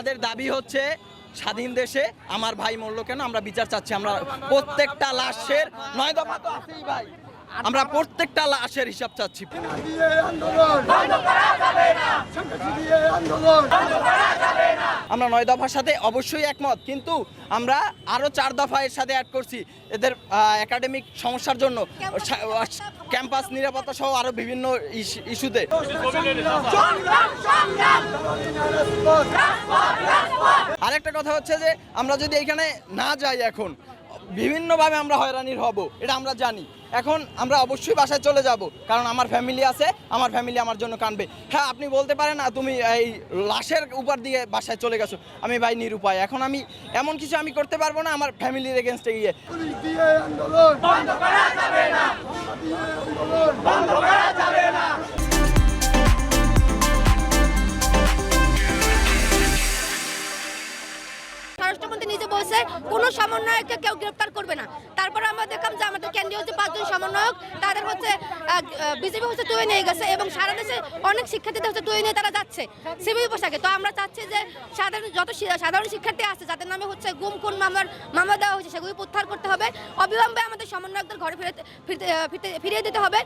আমাদের দাবি হচ্ছে স্বাধীন দেশে আমার ভাই মরলো কেন, আমরা বিচার চাচ্ছি। আমরা প্রত্যেকটা লাশের 9 দফা তো আছেই ভাই, আমরা প্রত্যেকটা লাশের হিসাব চাচ্ছি। আমরা 9 দফার সাথে অবশ্যই একমত, কিন্তু আমরা আরো 4 দফা এর সাথে অ্যাড করছি এদের একাডেমিক সমস্যার জন্য, ক্যাম্পাস নিরাপত্তা সহ আরো বিভিন্ন ইস্যুতে। আরেকটা কথা হচ্ছে যে আমরা যদি এখানে না যাই এখন বিভিন্নভাবে আমরা হয়রানির হব, এটা আমরা জানি। এখন আমরা অবশ্যই বাসায় চলে যাব, কারণ আমার ফ্যামিলি আছে, আমার ফ্যামিলি আমার জন্য কাঁদবে। হ্যাঁ, আপনি বলতে পারেন না তুমি এই লাশের উপর দিয়ে বাসায় চলে গেছো, আমি ভাই নিরুপায়। এখন আমি এমন কিছু আমি করতে পারবো না আমার ফ্যামিলির এগেনস্টে গিয়ে। স্বরাষ্ট্রমন্ত্রী নিজে বলছে কোনো সমন্বয়ককে কেউ গ্রেফতার করবে না। তারপরে আমরা দেখলাম যে আমাদের কেন্দ্রীয় যে 5 জন সমন্বয়ক তাদের হচ্ছে বিজেপি হচ্ছে তুলে নিয়ে গেছে, এবং সারা দেশে অনেক শিক্ষার্থীদের হচ্ছে তুলে নিয়ে তারা যাচ্ছে সিভিল পোশাকে। তো আমরা চাচ্ছি যে সাধারণ শিক্ষার্থী আছে যাদের নামে হচ্ছে গুম খুন মামলা দেওয়া হয়েছে সেগুলি প্রত্যাহার করতে হবে। অবিলম্বে আমাদের সমন্বয়কদের ঘরে ফিরিয়ে দিতে হবে।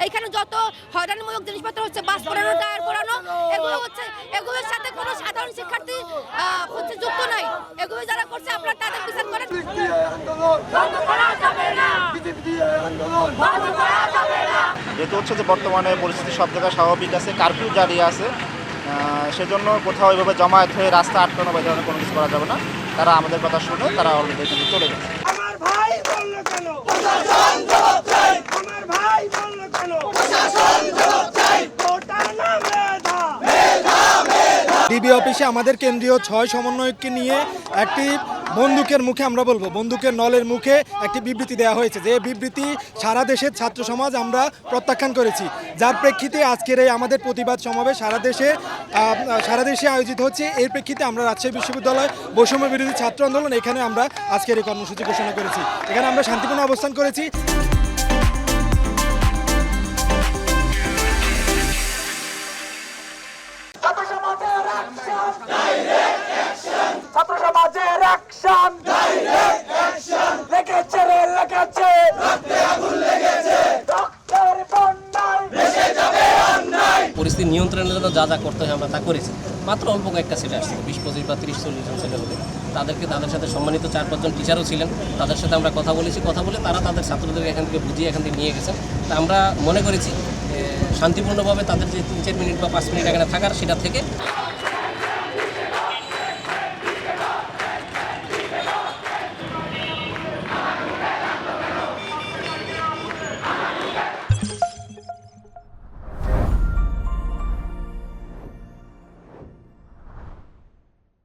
এইখানে যত হয়রানিমূলক জিনিসপত্র হচ্ছে, বাস পড়ানো, টায়ার পড়ানো, এগুলোর সাথে কোনো সাধারণ শিক্ষার্থী হচ্ছে যুক্ত নাই। এগুলো যারা করছে আপনারা তাদের বিচার করেন। যেহেতু হচ্ছে যে বর্তমানে পরিস্থিতি সব জায়গায় স্বাভাবিক আছে, কারফিউ জারি আছে, সেজন্য কোথাও ওইভাবে জমায়েত হয়ে রাস্তা আটকানো বা ধরনের কোনো কিছু করা যাবে না। তারা আমাদের কথা শুনে তারা অলরেডি এখানে চলে গেছে। আমার ভাই বলল কেন প্রশাসন জবাব চাই, আমার ভাই বলল কেন প্রশাসন জবাব চাই, কোটা না মেধা মেধা মেধা। ডিবি অফিসে আমাদের কেন্দ্রীয় 6 সমন্বয়ককে নিয়ে একটি বন্দুকের মুখে, আমরা বলবো বন্দুকের নলের মুখে একটি বিবৃতি দেওয়া হয়েছে, যে বিবৃতি সারা দেশের ছাত্র সমাজ আমরা প্রত্যাখ্যান করেছি। যার প্রেক্ষিতে আজকের এই আমাদের প্রতিবাদ সমাবেশ সারা দেশে আয়োজিত হচ্ছে। এর প্রেক্ষিতে আমরা রাজশাহী বিশ্ববিদ্যালয় বৈষম্য বিরোধী ছাত্র আন্দোলন এখানে আমরা আজকের এই কর্মসূচি ঘোষণা করেছি। এখানে আমরা শান্তিপূর্ণ অবস্থান করেছি। ছাত্র সমাজের অ্যাকশন, ডাইরেক্ট অ্যাকশন, লেগেছে রে লেগেছে, রক্তে আগুন লেগেছে, রক্তের বন্যায় ভেসে যাবে অন্যায়। পরিস্থিতি নিয়ন্ত্রণের জন্য যা যা করতে হয় আমরা তা করেছি। মাত্র অল্প কয়েকটা ছেলে আসছে, 20-25 বা 30-40 জন ছেলে হবে। তাদের সাথে সম্মানিত 4-5 জন টিচারও ছিলেন, তাদের সাথে আমরা কথা বলেছি। কথা বলে তারা তাদের ছাত্রদেরকে এখান থেকে বুঝিয়ে এখান থেকে নিয়ে গেছেন। তা আমরা মনে করেছি শান্তিপূর্ণভাবে তাদের যে 3-4 মিনিট বা 5 মিনিট এখানে থাকার, সেটা থেকে